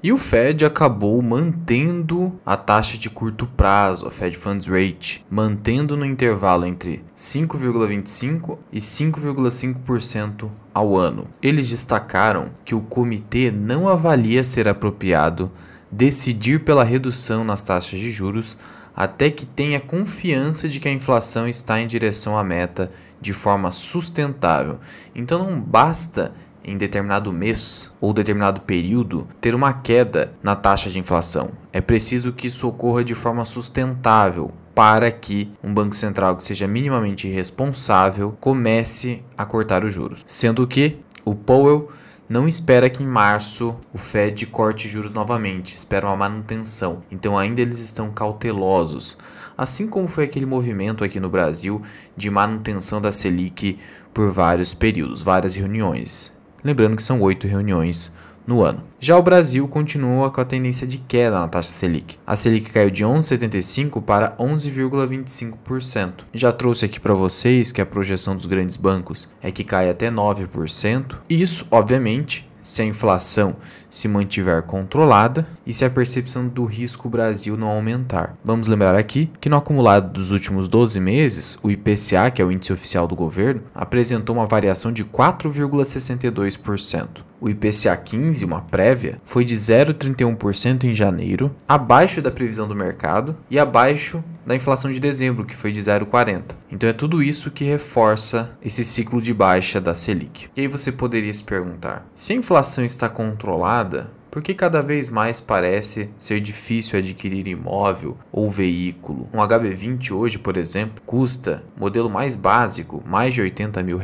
E o Fed acabou mantendo a taxa de curto prazo, a Fed Funds Rate, mantendo no intervalo entre 5,25% e 5,5% ao ano. Eles destacaram que o comitê não avalia ser apropriado decidir pela redução nas taxas de juros até que tenha confiança de que a inflação está em direção à meta de forma sustentável. Então não basta em determinado mês ou determinado período ter uma queda na taxa de inflação. É preciso que isso ocorra de forma sustentável para que um banco central que seja minimamente responsável comece a cortar os juros. Sendo que o Powell não espera que em março o Fed corte juros novamente, espera uma manutenção. Então ainda eles estão cautelosos. Assim como foi aquele movimento aqui no Brasil de manutenção da Selic por vários períodos, várias reuniões. Lembrando que são 8 reuniões no ano. Já o Brasil continua com a tendência de queda na taxa Selic. A Selic caiu de 11,75% para 11,25%. Já trouxe aqui para vocês que a projeção dos grandes bancos é que cai até 9%. Isso, obviamente, se a inflação se mantiver controlada e se a percepção do risco Brasil não aumentar. Vamos lembrar aqui que no acumulado dos últimos 12 meses, o IPCA, que é o índice oficial do governo, apresentou uma variação de 4,62%. O IPCA 15, uma prévia, foi de 0,31% em janeiro, abaixo da previsão do mercado e abaixo da inflação de dezembro, que foi de 0,40%. Então é tudo isso que reforça esse ciclo de baixa da Selic. E aí você poderia se perguntar, se a inflação está controlada, por que cada vez mais parece ser difícil adquirir imóvel ou veículo? Um HB20 hoje, por exemplo, custa, modelo mais básico, mais de R$80 mil.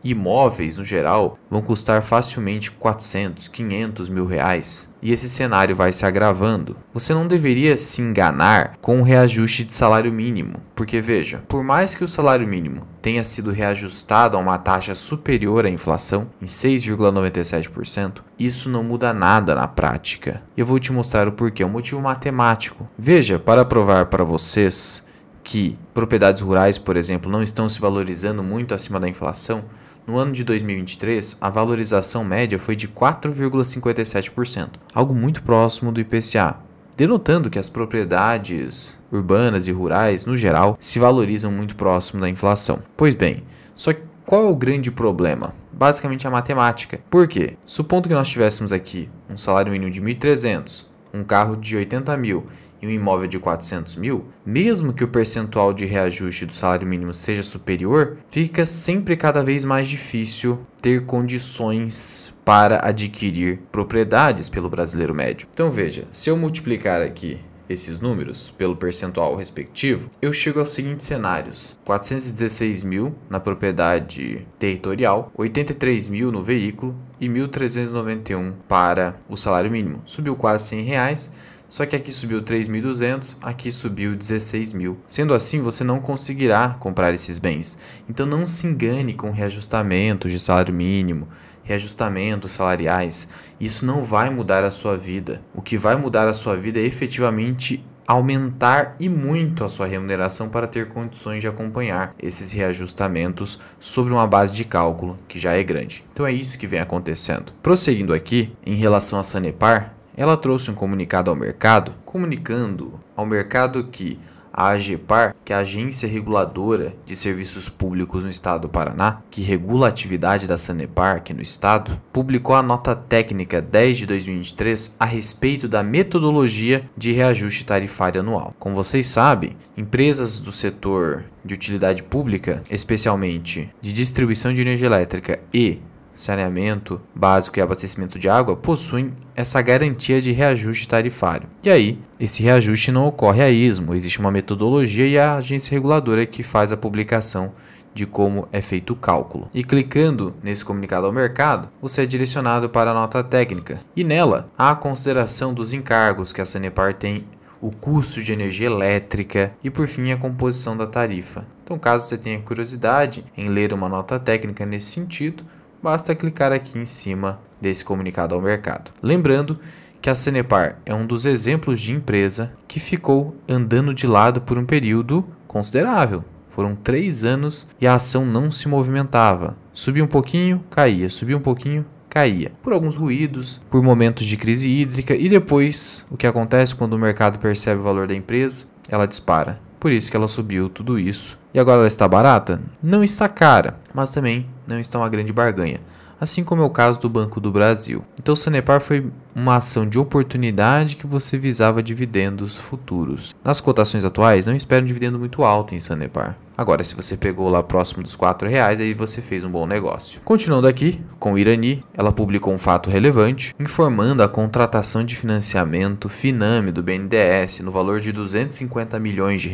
Imóveis, no geral, vão custar facilmente 400, 500 mil reais. E esse cenário vai se agravando. Você não deveria se enganar com o reajuste de salário mínimo. Porque veja, por mais que o salário mínimo tenha sido reajustado a uma taxa superior à inflação, em 6,97%, isso não muda nada na prática. Eu vou te mostrar o porquê, é um motivo matemático. Veja, para provar para vocês que propriedades rurais, por exemplo, não estão se valorizando muito acima da inflação, no ano de 2023, a valorização média foi de 4,57%, algo muito próximo do IPCA, denotando que as propriedades urbanas e rurais, no geral, se valorizam muito próximo da inflação. Pois bem, só que qual é o grande problema? Basicamente a matemática. Por quê? Supondo que nós tivéssemos aqui um salário mínimo de 1.300, um carro de 80 mil e um imóvel de 400 mil, mesmo que o percentual de reajuste do salário mínimo seja superior, fica sempre cada vez mais difícil ter condições para adquirir propriedades pelo brasileiro médio. Então veja, se eu multiplicar aqui esses números pelo percentual respectivo, eu chego aos seguintes cenários: 416 mil na propriedade territorial, 83 mil no veículo e 1.391 para o salário mínimo. Subiu quase R$100, só que aqui subiu 3.200, aqui subiu 16 mil. Sendo assim, você não conseguirá comprar esses bens. Então não se engane com reajustamento de salário mínimo, reajustamentos salariais. Isso não vai mudar a sua vida. O que vai mudar a sua vida é efetivamente aumentar e muito a sua remuneração para ter condições de acompanhar esses reajustamentos sobre uma base de cálculo que já é grande. Então é isso que vem acontecendo. Prosseguindo aqui, em relação à Sanepar, ela trouxe um comunicado ao mercado, comunicando ao mercado que a AGEPAR, que é a Agência Reguladora de Serviços Públicos no Estado do Paraná, que regula a atividade da Sanepar aqui no Estado, publicou a nota técnica 10 de 2023 a respeito da metodologia de reajuste tarifário anual. Como vocês sabem, empresas do setor de utilidade pública, especialmente de distribuição de energia elétrica e saneamento básico e abastecimento de água, possuem essa garantia de reajuste tarifário. E aí, esse reajuste não ocorre a esmo, existe uma metodologia e a agência reguladora que faz a publicação de como é feito o cálculo. E clicando nesse comunicado ao mercado, você é direcionado para a nota técnica. E nela, há a consideração dos encargos que a Sanepar tem, o custo de energia elétrica e, por fim, a composição da tarifa. Então, caso você tenha curiosidade em ler uma nota técnica nesse sentido, basta clicar aqui em cima desse comunicado ao mercado. Lembrando que a Sanepar é um dos exemplos de empresa que ficou andando de lado por um período considerável. Foram 3 anos e a ação não se movimentava. Subia um pouquinho, caía, subia um pouquinho, caía por alguns ruídos, por momentos de crise hídrica e depois o que acontece quando o mercado percebe o valor da empresa, ela dispara. Por isso que ela subiu tudo isso. E agora ela está barata? Não está cara, mas também não está uma grande barganha. Assim como é o caso do Banco do Brasil. Então o Sanepar foi uma ação de oportunidade que você visava dividendos futuros. Nas cotações atuais, não espere um dividendo muito alto em Sanepar. Agora, se você pegou lá próximo dos R$4, aí você fez um bom negócio. Continuando aqui, com o Irani, ela publicou um fato relevante, informando a contratação de financiamento Finame do BNDES no valor de R$250 milhões.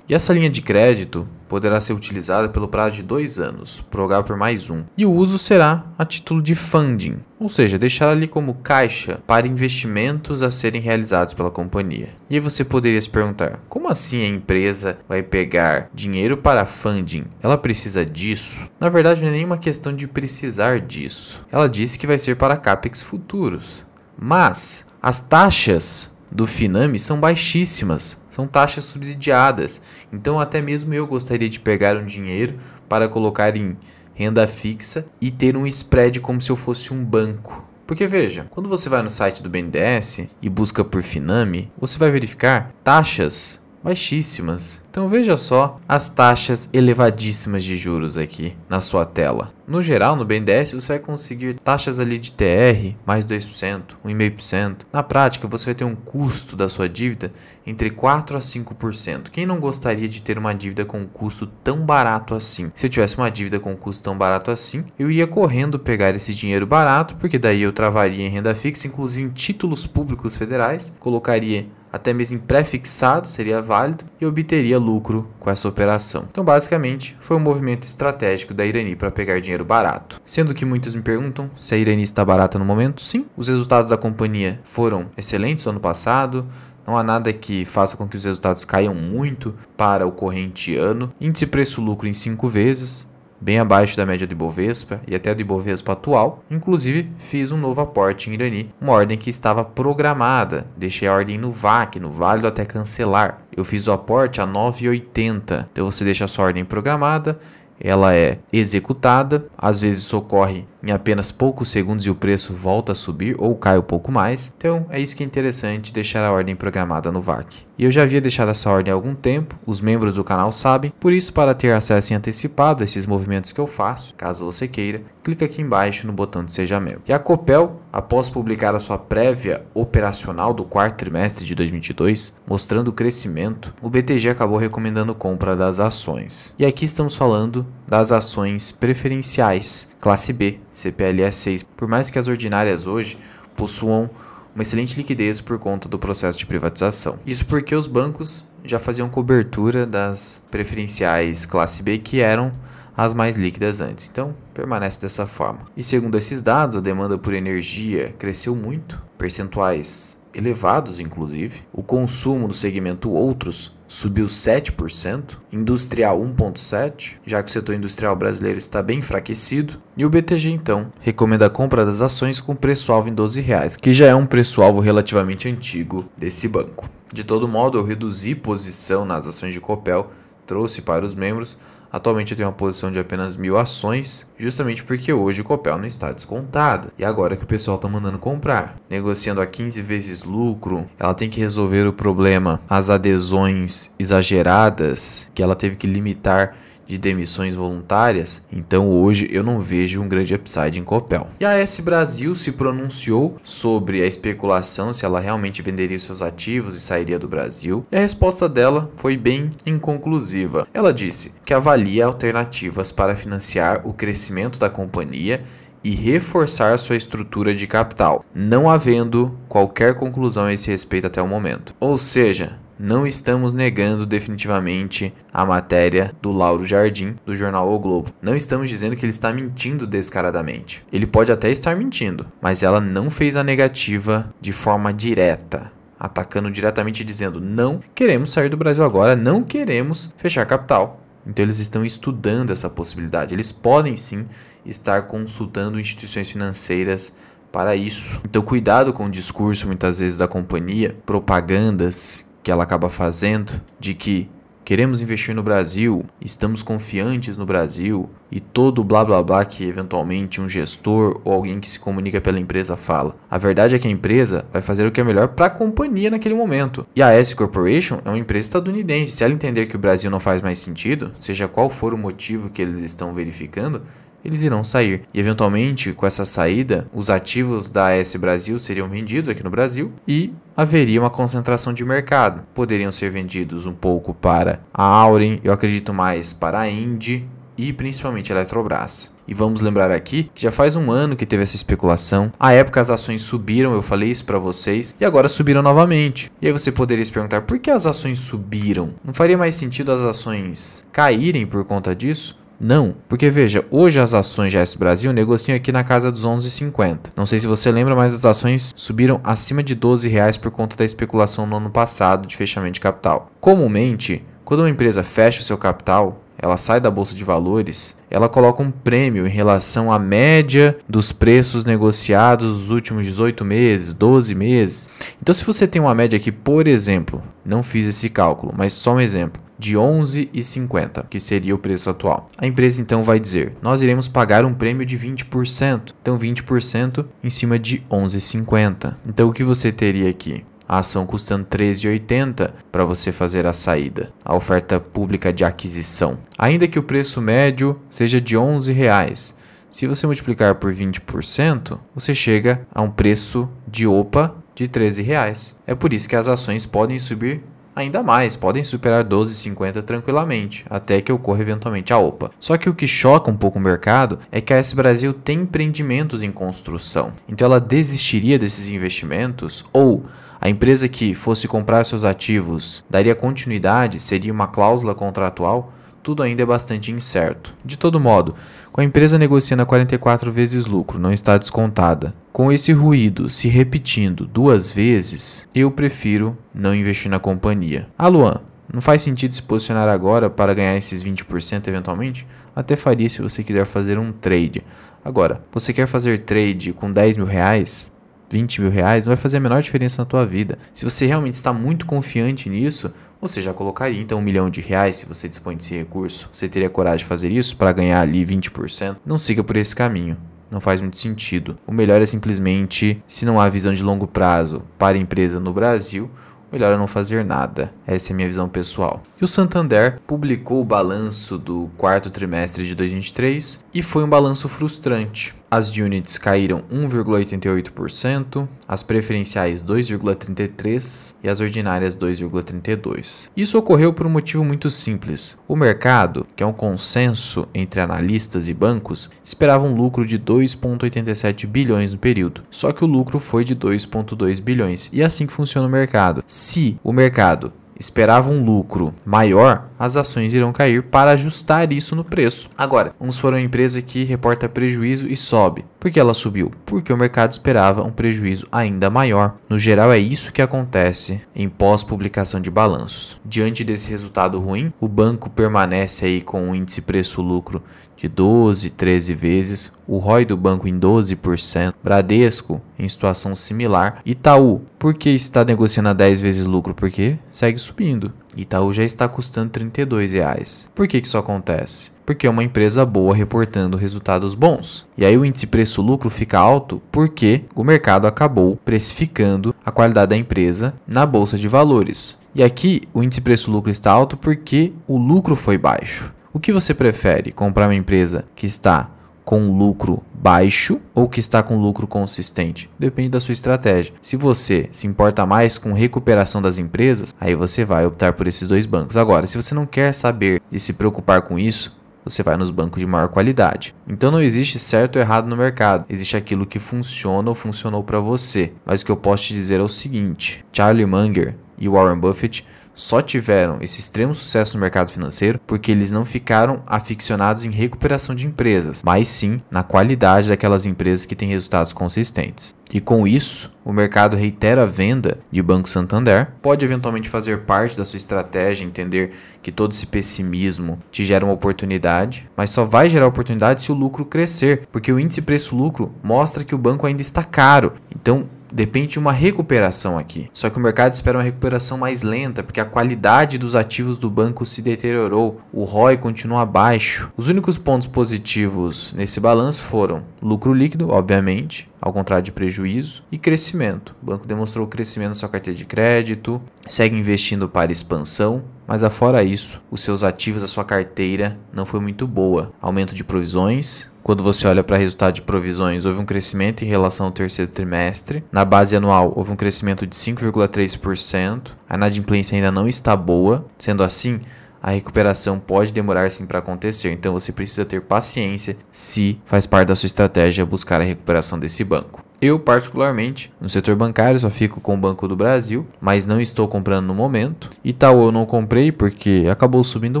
E essa linha de crédito poderá ser utilizada pelo prazo de 2 anos, prorrogar por mais um. E o uso será a título de funding, ou seja, deixar ali como caixa para investimentos a serem realizados pela companhia. E aí você poderia se perguntar, como assim a empresa vai pegar dinheiro para funding? Ela precisa disso? Na verdade, não é nenhuma questão de precisar disso. Ela disse que vai ser para CAPEX futuros. Mas as taxas do Finame são baixíssimas, são taxas subsidiadas. Então até mesmo eu gostaria de pegar um dinheiro para colocar em renda fixa e ter um spread como se eu fosse um banco. Porque veja, quando você vai no site do BNDES e busca por Finame, você vai verificar taxas baixíssimas. Então veja só as taxas elevadíssimas de juros aqui na sua tela. No geral, no BNDES você vai conseguir taxas ali de TR mais 2%, 1,5%. Na prática, você vai ter um custo da sua dívida entre 4% a 5%. Quem não gostaria de ter uma dívida com um custo tão barato assim? Se eu tivesse uma dívida com um custo tão barato assim, eu ia correndo pegar esse dinheiro barato, porque daí eu travaria em renda fixa, inclusive em títulos públicos federais, colocaria até mesmo pré-fixado, seria válido, e obteria lucro com essa operação. Então, basicamente, foi um movimento estratégico da Irani para pegar dinheiro barato. Sendo que muitos me perguntam se a Irani está barata no momento. Sim, os resultados da companhia foram excelentes no ano passado. Não há nada que faça com que os resultados caiam muito para o corrente ano. Índice preço-lucro em 5 vezes, bem abaixo da média do Ibovespa e até do Ibovespa atual. Inclusive, fiz um novo aporte em Irani, uma ordem que estava programada. Deixei a ordem no VAC, no válido até cancelar. Eu fiz o aporte a 9,80. Então você deixa a sua ordem programada, ela é executada, às vezes isso ocorre em apenas poucos segundos e o preço volta a subir ou cai um pouco mais. Então é isso que é interessante, deixar a ordem programada no VAC. E eu já havia deixado essa ordem há algum tempo, os membros do canal sabem, por isso para ter acesso em antecipado a esses movimentos que eu faço, caso você queira, clica aqui embaixo no botão de Seja Membro. E a Copel, após publicar a sua prévia operacional do quarto trimestre de 2022, mostrando o crescimento, o BTG acabou recomendando compra das ações. E aqui estamos falando das ações preferenciais, classe B, CPLE 6, por mais que as ordinárias hoje possuam uma excelente liquidez por conta do processo de privatização. Isso porque os bancos já faziam cobertura das preferenciais classe B, que eram as mais líquidas antes. Então, permanece dessa forma. E segundo esses dados, a demanda por energia cresceu muito, percentuais elevados inclusive. O consumo do segmento outros subiu 7%, industrial 1,7%, já que o setor industrial brasileiro está bem enfraquecido. E o BTG então recomenda a compra das ações com preço-alvo em R$12, que já é um preço-alvo relativamente antigo desse banco. De todo modo, eu reduzi posição nas ações de Copel, trouxe para os membros. Atualmente eu tenho uma posição de apenas 1.000 ações, justamente porque hoje o Copel não está descontada. E agora que o pessoal está mandando comprar, negociando a 15 vezes lucro, ela tem que resolver o problema, as adesões exageradas, que ela teve que limitar de demissões voluntárias. Então hoje eu não vejo um grande upside em Copel. E a AS Brasil se pronunciou sobre a especulação se ela realmente venderia seus ativos e sairia do Brasil. E a resposta dela foi bem inconclusiva. Ela disse que avalia alternativas para financiar o crescimento da companhia e reforçar sua estrutura de capital, não havendo qualquer conclusão a esse respeito até o momento. Ou seja, não estamos negando definitivamente a matéria do Lauro Jardim, do jornal O Globo. Não estamos dizendo que ele está mentindo descaradamente. Ele pode até estar mentindo, mas ela não fez a negativa de forma direta, atacando diretamente dizendo: não queremos sair do Brasil agora, não queremos fechar capital. Então eles estão estudando essa possibilidade. Eles podem sim estar consultando instituições financeiras para isso. Então cuidado com o discurso muitas vezes da companhia, propagandas que ela acaba fazendo de que queremos investir no Brasil, estamos confiantes no Brasil e todo o blá blá blá que eventualmente um gestor ou alguém que se comunica pela empresa fala. A verdade é que a empresa vai fazer o que é melhor para a companhia naquele momento. E a S Corporation é uma empresa estadunidense. Se ela entender que o Brasil não faz mais sentido, seja qual for o motivo que eles estão verificando, eles irão sair. E eventualmente, com essa saída, os ativos da AS Brasil seriam vendidos aqui no Brasil e haveria uma concentração de mercado. Poderiam ser vendidos um pouco para a Auren, eu acredito mais para a Indy e principalmente a Eletrobras. E vamos lembrar aqui que já faz um ano que teve essa especulação. À época as ações subiram, eu falei isso para vocês, e agora subiram novamente. E aí você poderia se perguntar, por que as ações subiram? Não faria mais sentido as ações caírem por conta disso? Não, porque veja, hoje as ações de AS Brasil negociam aqui na casa dos 11,50. Não sei se você lembra, mas as ações subiram acima de R$12 por conta da especulação no ano passado de fechamento de capital. Comumente, quando uma empresa fecha o seu capital, ela sai da bolsa de valores, ela coloca um prêmio em relação à média dos preços negociados nos últimos 18 meses, 12 meses. Então, se você tem uma média aqui, por exemplo, não fiz esse cálculo, mas só um exemplo, de 11,50, que seria o preço atual. A empresa então vai dizer, nós iremos pagar um prêmio de 20%. Então 20% em cima de 11,50. Então o que você teria aqui? A ação custando R$13,80 para você fazer a saída, a oferta pública de aquisição. Ainda que o preço médio seja de R$11, se você multiplicar por 20%, você chega a um preço de OPA de R$13. É por isso que as ações podem subir ainda mais, podem superar R$12,50 tranquilamente, até que ocorra eventualmente a OPA. Só que o que choca um pouco o mercado é que a AS Brasil tem empreendimentos em construção. Então ela desistiria desses investimentos, ou a empresa que fosse comprar seus ativos daria continuidade, seria uma cláusula contratual? Tudo ainda é bastante incerto. De todo modo, com a empresa negociando a 44 vezes lucro, não está descontada, com esse ruído se repetindo 2 vezes, eu prefiro não investir na companhia. Luan, não faz sentido se posicionar agora para ganhar esses 20% eventualmente? Até faria se você quiser fazer um trade. Agora, você quer fazer trade com R$10 mil? R$20 mil? Não vai fazer a menor diferença na tua vida. Se você realmente está muito confiante nisso, você já colocaria então R$1 milhão se você dispõe desse recurso. Você teria coragem de fazer isso para ganhar ali 20%? Não siga por esse caminho. Não faz muito sentido. O melhor é simplesmente, se não há visão de longo prazo para a empresa no Brasil, melhor é não fazer nada. Essa é a minha visão pessoal. E o Santander publicou o balanço do quarto trimestre de 2023 e foi um balanço frustrante. As units caíram 1,88%, as preferenciais 2,33% e as ordinárias 2,32%. Isso ocorreu por um motivo muito simples. O mercado, que é um consenso entre analistas e bancos, esperava um lucro de 2,87 bilhões no período. Só que o lucro foi de 2,2 bilhões. E é assim que funciona o mercado. Se o mercado esperava um lucro maior, as ações irão cair para ajustar isso no preço. Agora, vamos para uma empresa que reporta prejuízo e sobe. Por que ela subiu? Porque o mercado esperava um prejuízo ainda maior. No geral, é isso que acontece em pós-publicação de balanços. Diante desse resultado ruim, o banco permanece aí com um índice preço-lucro de 12, 13 vezes, o ROI do banco em 12%, Bradesco em situação similar, Itaú, por que está negociando a 10 vezes lucro? Porque segue subindo. Itaú já está custando R$32. Por que isso acontece? Porque é uma empresa boa reportando resultados bons. E aí o índice preço-lucro fica alto porque o mercado acabou precificando a qualidade da empresa na bolsa de valores. E aqui o índice preço-lucro está alto porque o lucro foi baixo. O que você prefere? Comprar uma empresa que está com lucro baixo ou que está com lucro consistente? Depende da sua estratégia. Se você se importa mais com recuperação das empresas, aí você vai optar por esses dois bancos. Agora, se você não quer saber e se preocupar com isso, você vai nos bancos de maior qualidade. Então não existe certo ou errado no mercado. Existe aquilo que funciona ou funcionou para você. Mas o que eu posso te dizer é o seguinte: Charlie Munger e Warren Buffett só tiveram esse extremo sucesso no mercado financeiro porque eles não ficaram aficionados em recuperação de empresas, mas sim na qualidade daquelas empresas que têm resultados consistentes. E com isso, o mercado reitera a venda de Banco Santander, pode eventualmente fazer parte da sua estratégia, entender que todo esse pessimismo te gera uma oportunidade, mas só vai gerar oportunidade se o lucro crescer, porque o índice preço-lucro mostra que o banco ainda está caro. Então, depende de uma recuperação aqui. Só que o mercado espera uma recuperação mais lenta, porque a qualidade dos ativos do banco se deteriorou, o ROI continua baixo. Os únicos pontos positivos nesse balanço foram lucro líquido, obviamente, ao contrário de prejuízo, e crescimento. O banco demonstrou crescimento na sua carteira de crédito, segue investindo para expansão, mas afora isso, os seus ativos, a sua carteira não foi muito boa. Aumento de provisões. Quando você olha para o resultado de provisões, houve um crescimento em relação ao terceiro trimestre. Na base anual, houve um crescimento de 5,3%. A inadimplência ainda não está boa. Sendo assim, a recuperação pode demorar sim para acontecer, então você precisa ter paciência se faz parte da sua estratégia buscar a recuperação desse banco. Eu, particularmente, no setor bancário só fico com o Banco do Brasil, mas não estou comprando no momento. Itaú eu não comprei porque acabou subindo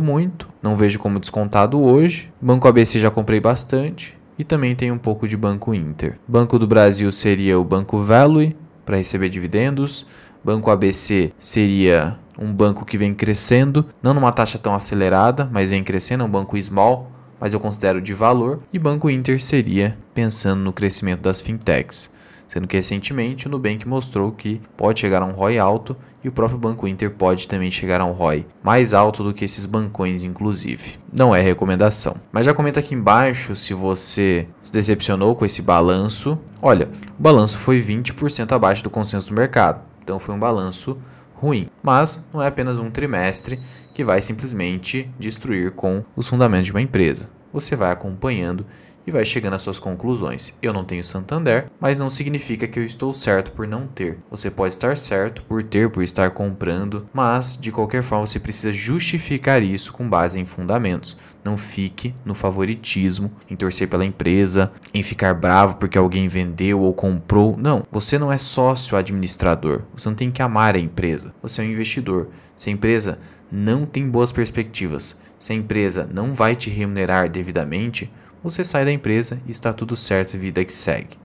muito, não vejo como descontado hoje. Banco ABC já comprei bastante e também tem um pouco de Banco Inter. Banco do Brasil seria o Banco Value para receber dividendos. Banco ABC seria um banco que vem crescendo, não numa taxa tão acelerada, mas vem crescendo, é um banco small, mas eu considero de valor. E Banco Inter seria pensando no crescimento das fintechs, sendo que recentemente o Nubank mostrou que pode chegar a um ROI alto e o próprio Banco Inter pode também chegar a um ROI mais alto do que esses bancões, inclusive. Não é recomendação. Mas já comenta aqui embaixo se você se decepcionou com esse balanço. Olha, o balanço foi 20% abaixo do consenso do mercado, então foi um balanço ruim, mas não é apenas um trimestre que vai simplesmente destruir com os fundamentos de uma empresa. Você vai acompanhando e vai chegando às suas conclusões. Eu não tenho Santander, mas não significa que eu estou certo por não ter. Você pode estar certo por ter, por estar comprando, mas de qualquer forma você precisa justificar isso com base em fundamentos. Não fique no favoritismo, em torcer pela empresa, em ficar bravo porque alguém vendeu ou comprou. Não, você não é sócio administrador. Você não tem que amar a empresa. Você é um investidor. Se a empresa não tem boas perspectivas, se a empresa não vai te remunerar devidamente, você sai da empresa e está tudo certo, vida que segue.